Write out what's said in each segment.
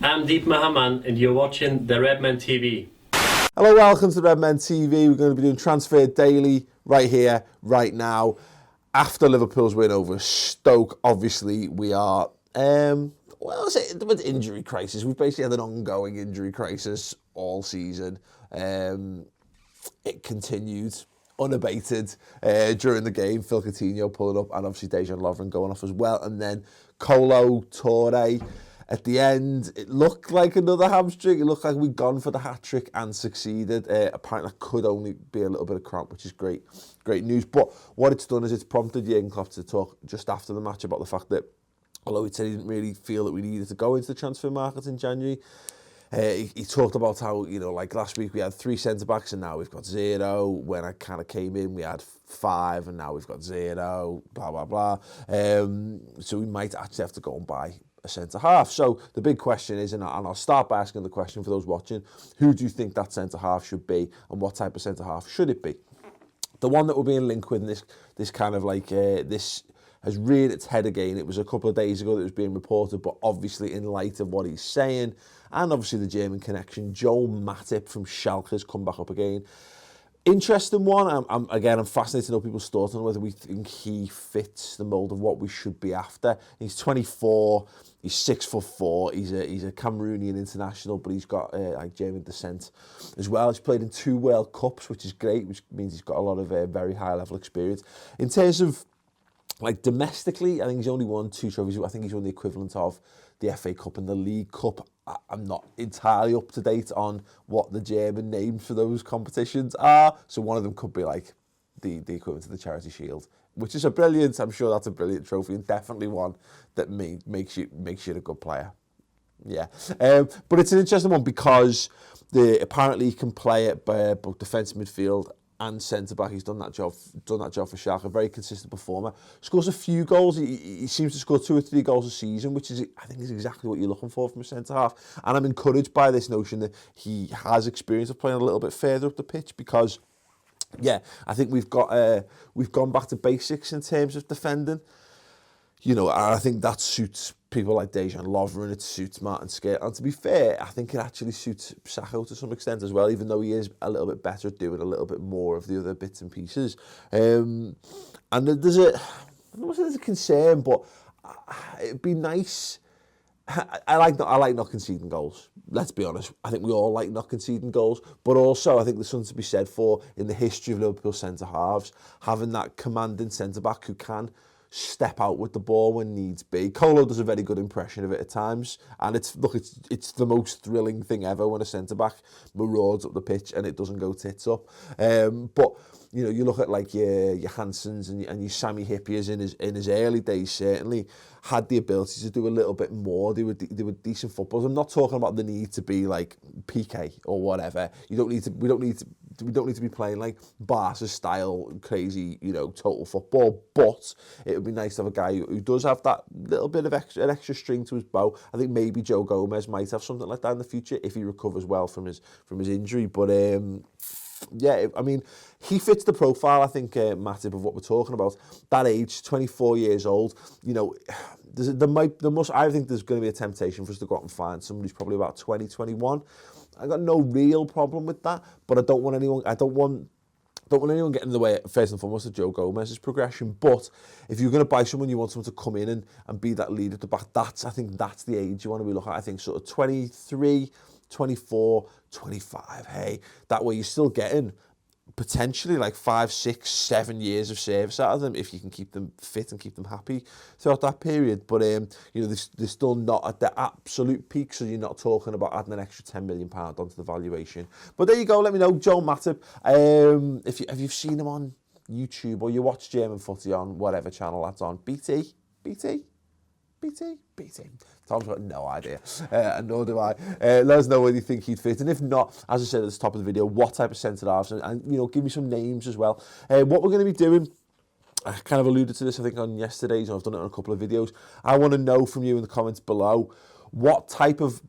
I'm Deep Mahaman and you're watching the Redmen TV. Hello, welcome to Redmen TV. We're going to be doing Transfer Daily right here, right now. After Liverpool's win over Stoke, obviously we are, with injury crisis. We've basically had an ongoing injury crisis all season. It continued unabated during the game. Phil Coutinho pulling up and obviously Dejan Lovren going off as well. And then Kolo Toure at the end. It looked like another hamstring. It looked like we'd gone for the hat-trick and succeeded. Apparently that could only be a little bit of cramp, which is great news. But what it's done is it's prompted Jurgen Klopp to talk just after the match about the fact that although he said he didn't really feel that we needed to go into the transfer market in January, he talked about how, like last week we had 3 centre-backs and now we've got 0. When I kind of came in, we had 5 and now we've got 0, blah, blah, blah. So we might actually have to go and buy a centre-half. So the big question is, and I'll start by asking the question for those watching, who do you think that centre-half should be and what type of centre-half should it be? The one that we're being linked with in this kind of like, this has reared its head again. It was a couple of days ago that it was being reported, but obviously in light of what he's saying, and obviously the German connection, Joel Matip from Schalke has come back up again. Interesting one. I'm fascinated to know people's thoughts on whether we think he fits the mould of what we should be after. He's 24, he's 6'4", he's a Cameroonian international, but he's got German descent as well. He's played in 2 World Cups, which is great, which means he's got a lot of very high level experience. In terms of like domestically, I think he's only won 2 trophies. I think he's won the equivalent of the FA Cup and the League Cup. I'm not entirely up to date on what the German names for those competitions are. So one of them could be like the equivalent of the Charity Shield, which is I'm sure that's a brilliant trophy and definitely one that makes you a good player. Yeah, but it's an interesting one because apparently he can play at both defensive midfield and centre-back. He's done that job for Schalke. A very consistent performer. Scores a few goals. He seems to score 2 or 3 goals a season, which I think is exactly what you're looking for from a centre-half. And I'm encouraged by this notion that he has experience of playing a little bit further up the pitch because, yeah, I think we've gone back to basics in terms of defending. And I think that suits people like Dejan Lovren, it suits Martin Skate. And to be fair, I think it actually suits Sacco to some extent as well, even though he is a little bit better at doing a little bit more of the other bits and pieces. And there's I don't know if there's a concern, but it'd be nice. I like not conceding goals. Let's be honest. I think we all like not conceding goals, but also I think there's something to be said for, in the history of Liverpool centre-halves, having that commanding centre-back who can step out with the ball when needs be. Kolo does a very good impression of it at times, and it's the most thrilling thing ever when a centre-back marauds up the pitch and it doesn't go tits up. But you look at like your Hansons and your Sammy Hippiers in his early days, certainly had the ability to do a little bit more. They were decent footballers. I'm not talking about the need to be like PK or whatever. We don't need to be playing like Barca style crazy, total football. But it would be nice to have a guy who does have that little bit of an extra string to his bow. I think maybe Joe Gomez might have something like that in the future if he recovers well from his injury. But yeah, I mean, he fits the profile, I think, Matip, of what we're talking about. That age, 24 years old, I think there's going to be a temptation for us to go out and find somebody who's probably about 20, 21. I got no real problem with that, but I don't want anyone getting in the way, first and foremost, of Joe Gomez's progression. But if you're going to buy someone, you want someone to come in and be that leader at the back. I think that's the age you want to be looking at. I think sort of 23, 24, 25. Hey, that way you're still getting potentially like 5, 6, 7 years of service out of them if you can keep them fit and keep them happy throughout that period. But they're still not at the absolute peak, so you're not talking about adding an extra £10 million onto the valuation. But there you go. Let me know, Joel Matip. If you've seen him on YouTube or you watch German footy on whatever channel that's on, BT. Tom's got no idea, and nor do I. Let us know where you think he'd fit, and if not, as I said at the top of the video, what type of centre-halves, and give me some names as well. What we're going to be doing, I kind of alluded to this, I think, on yesterday's, and I've done it on a couple of videos. I want to know from you in the comments below what type of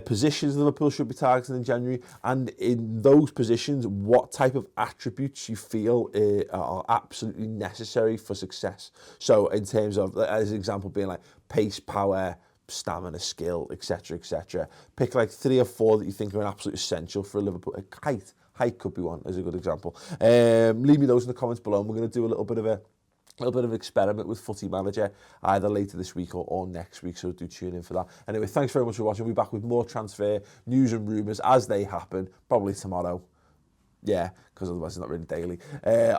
positions Liverpool should be targeting in January, and in those positions, what type of attributes you feel are absolutely necessary for success. So in terms of, as an example, being like pace, power, stamina, skill, etc., etc. Pick like 3 or 4 that you think are an absolute essential for a Liverpool. Height could be one, as a good example. Leave me those in the comments below. And we're going to do a little bit of experiment with Footy Manager either later this week or next week, so do tune in for that. Anyway, thanks very much for watching. We'll be back with more transfer news and rumours as they happen, probably tomorrow. Yeah, because otherwise it's not really daily,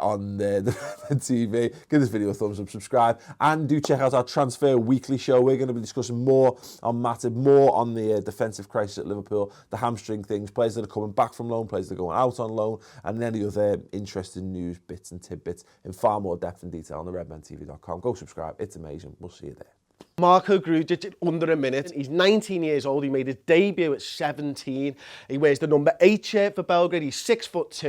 on the Redmen TV. Give this video a thumbs up, subscribe, and do check out our Transfer Weekly show. We're going to be discussing more on Matip, more on the defensive crisis at Liverpool, the hamstring things, players that are coming back from loan, players that are going out on loan, and any other interesting news, bits and tidbits in far more depth and detail on the redmentv.com. Go subscribe, it's amazing. We'll see you there. Marko Grujic in under a minute. He's 19 years old. He made his debut at 17. He wears the number 8 shirt for Belgrade. He's 6'2".